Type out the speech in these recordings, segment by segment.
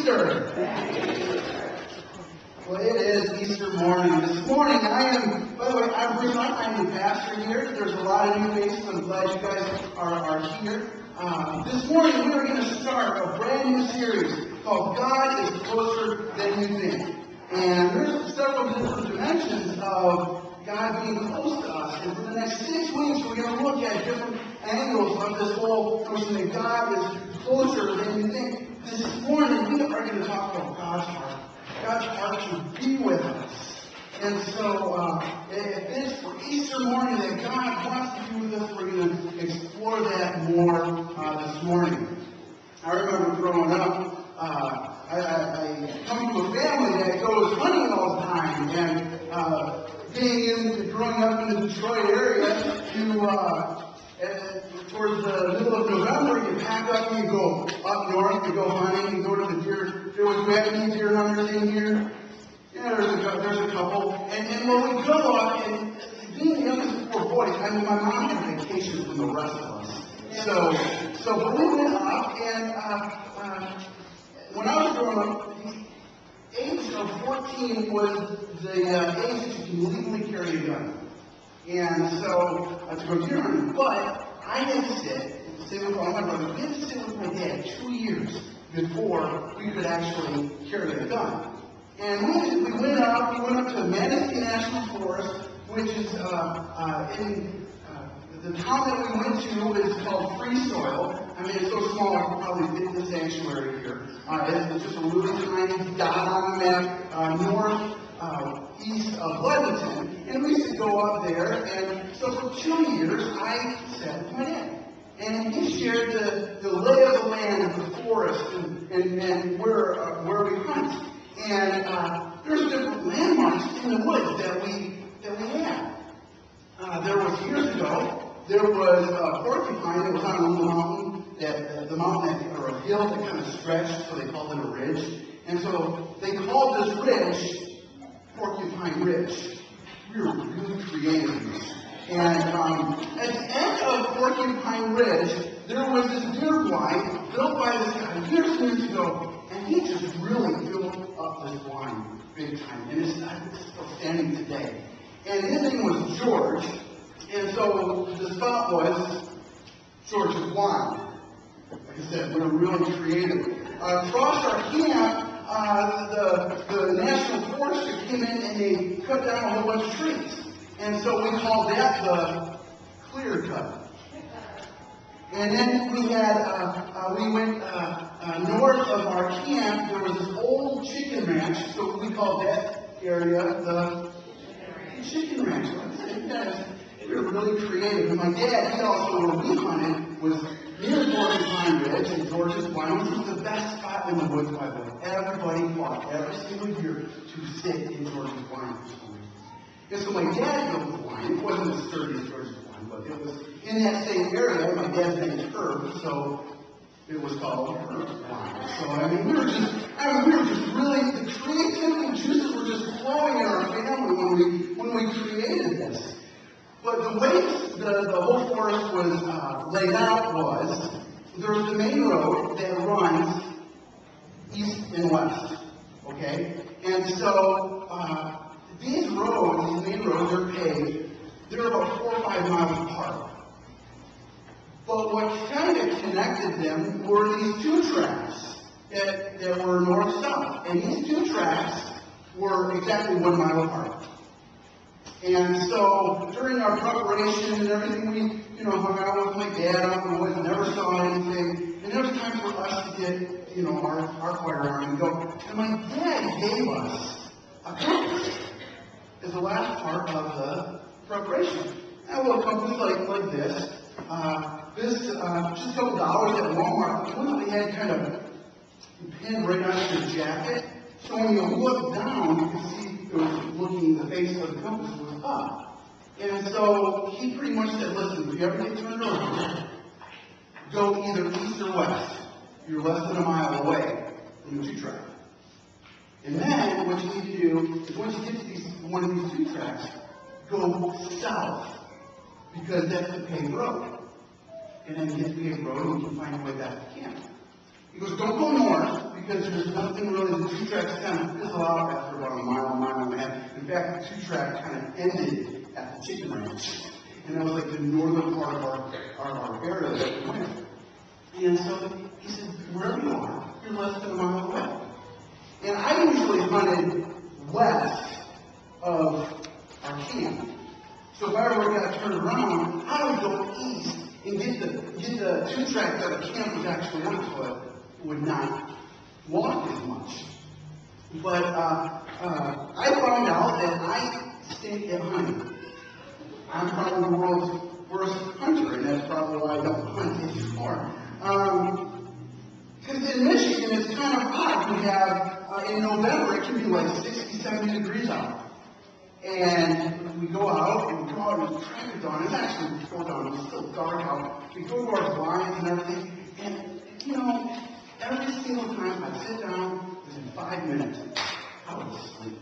Easter. Well, it is Easter morning. This morning by the way, I'm Bruce. I'm the pastor here. There's a lot of new faces. I'm glad you guys are here. This morning we are going to start a brand new series called God is Closer Than You Think. And there's several different dimensions of God being close to us. And for the next 6 weeks, we're going to look at different angles of this whole notion that God is closer than you think. This morning, we are going to talk about God's heart. God's heart to be with us. And so, if it's for Easter morning that God wants to be with us, we're going to explore that more this morning. I remember growing up, I come to a family that goes hunting all the time, and growing up in the Detroit area, towards the middle of November, you pack up and you go up north, you go hunting, you go to the deer. Do we have any deer hunters in here? Yeah, there's a couple. And when we go up, and being the youngest of 4 boys, I mean, my mom had vacation from the rest of us. So we went up, and when I was growing up, the age of 14 was the age that you can legally carry a gun. And so, to go deer hunting. But I had to stay with all my brothers. We had to stay with my dad 2 years before we could actually carry a gun. And we went up to Manistee National Forest, which is in the town that we went to is called Free Soil. I mean, it's so small I could probably fit the sanctuary here. It's just a really tiny dot on the map, east of Pleasanton. And we used to go up there, and so for 2 years I sat with my dad. And he shared the lay of the land of the forest and where we hunt. And there's different landmarks in the woods that we had. There was years ago, there was a porcupine that was on a little mountain, or a hill that kind of stretched, so they called it a ridge. And so they called this ridge Porcupine Ridge. We were really creative. And at the end of Porcupine Ridge, there was this deer blind built by this guy years ago, and he just really built up this blind big time. And it's still standing today. And his name was George. And so the spot was George's blind. Like I said, we were really creative. Across our camp, the National Forester came in and they cut down a whole bunch of trees. And so we called that the clear cut. And then we went north of our camp. There was this old chicken ranch, so we called that area the chicken ranch. We were really creative. And my dad, he also, where we hunted, was near Porcupine Ridge and George's Blind, which was the best spot in the woods, by the way. Everybody fought every single year to sit in George's Blind for some reason. And so my dad built the blind. It wasn't as sturdy as George's Blind, but it was in that same area. My dad's name is Herb, so it was called Herb's Blind. So, I mean, we were just really, the creativity juices were just flowing in our family when we created this. But the way the whole forest was laid out was, there's the main road that runs east and west, okay? And so these main roads are paved. They're about 4 or 5 miles apart. But what kind of connected them were these 2 tracks that were north-south. And these 2 tracks were exactly 1 mile apart. And so during our preparation and everything, we hung out with my dad out in the woods, never saw anything. And there was time for us to get, our firearm and go. And my dad gave us a compass as the last part of the preparation. And a little compass like this. Just a couple dollars at Walmart. The one that they had kind of pinned right onto your jacket. So when you look down, you can see the face of the compass was up. And so he pretty much said, listen, if you ever get turned around, go either east or west. You're less than a mile away from the 2 track. And then what you need to do is once you get to one of these 2 tracks, go south, because that's the paved road. And then you get the paved road and you can find your way back to camp. He goes, don't go north, because there's nothing really, the two-track kind of fizzle out after about a mile and a half. In fact, the two-track kind of ended at the chicken ranch. And that was like the northern part of our area that we went. And so he said, wherever you are, you're less than a mile away. And I usually hunted west of our camp. So if I ever got turned around, I would go east and get the two-track that the camp was actually on, so I would not walk as much. But I found out that I stink at hunting. I'm probably the world's worst hunter, and that's probably why I don't hunt anymore. Because in Michigan, it's kind of hot. We have, in November, it can be like 60, 70 degrees out. And we go out, and it's crack of dawn. It's actually before dawn. It's still dark out. We go to our blinds and everything. And, you know, every single time I sit down, within 5 minutes, I was asleep.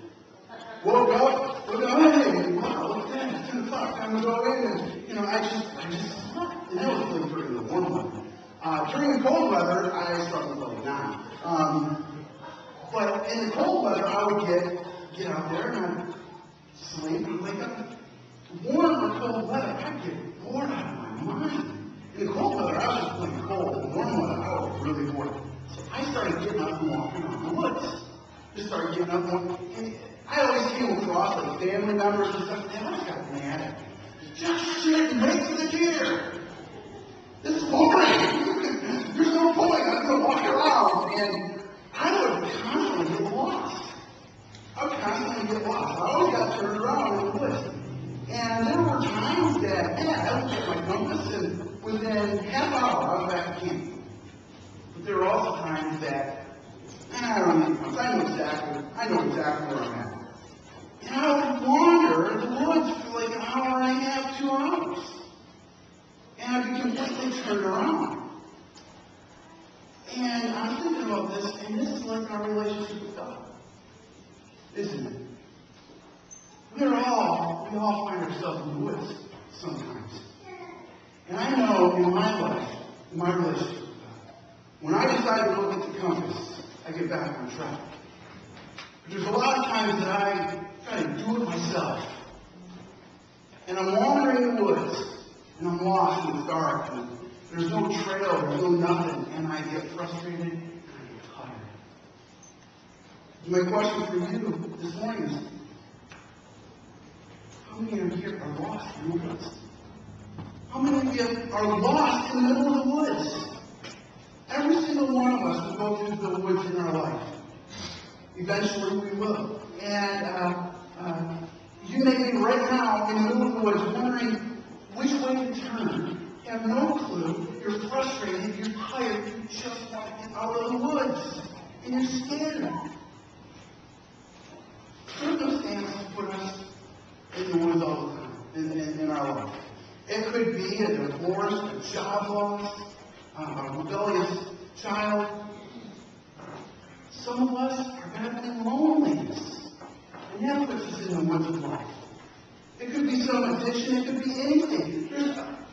Woke up, hey, wow, look at that, it's 10 o'clock, time to go in, and, you know, I just slept. And that was really during the warm weather. During the cold weather, I slept until 9. But in the cold weather, I would get out there and I'd sleep and wake up. Warm or cold weather, I'd get bored out of my mind. In the cold weather, I was just plain cold. In warm weather, I was really bored. So I started getting up and walking around the woods. Just started getting up and walking. I always came across like family members and stuff. They always got mad at me. Just sit and wait for the deer. This is boring. There's no point. I'm going to walk around. And I would constantly get lost. I always got turned around in the woods. And there were times that, I looked at my compass, and within half hour, I was back at camp. But there were also times that, I don't need compass. I know exactly where I'm at. And I would wander in the woods for like an hour and a half, 2 hours. And I'd be completely turned around. And I'm thinking about this, and this is like our relationship with God. Isn't it? We all find ourselves in the woods sometimes. And I know in my life, in my relationship with God, when I decide to look at the compass, I get back on track. But there's a lot of times that I try to do it myself. And I'm wandering in the woods, and I'm lost, and it's dark, and there's no trail, there's no nothing, and I get frustrated, and I get tired. My question for you this morning is, how many of you are lost in the woods? How many of you are lost in the middle of the woods? Every single one of us will go through the woods in our life. Eventually we will. And you may be right now in the middle of the woods wondering which way to turn. You have no clue. You're frustrated. You're tired. You just want to get out of the woods. And you're scared. Circumstances put us in the woods all the time in our life. It could be a divorce, a job loss, a rebellious child. Some of us are battling loneliness. And that puts us in the woods of life. It could be some addiction. It could be anything.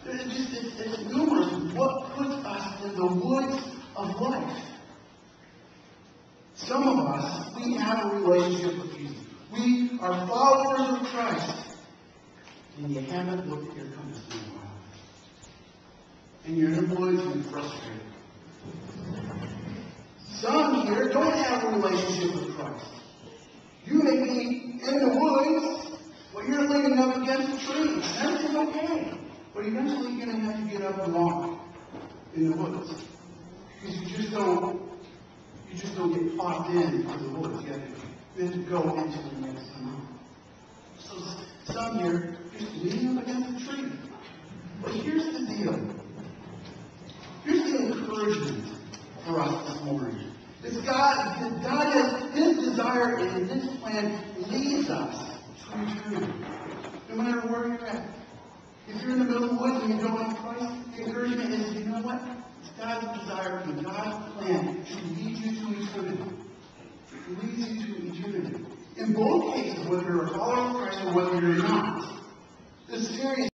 It's numerous. What puts us in the woods of life? Some of us, we have a relationship with Jesus. We are followers of Christ. And you haven't looked at your compass in a while. And you're in the woods and you're frustrated. Some here don't have a relationship with Christ. You may be in the woods, but you're leaning up against a tree. And everything's okay. But eventually you're going to have to get up and walk in the woods. Because you just don't get popped into the woods. You have to go into the next amount. So some here just leaning up against a tree. But here's the deal. Here's the encouragement for us this morning. It's God has His desire and His plan leads us to eternity. No matter where you're at. If you're in the middle of the woods and you don't have Christ, the encouragement is, you know what? It's God's desire and God's plan to lead you to eternity. It leads you to eternity. In both cases, whether you're a follower of Christ or whether you're not, this series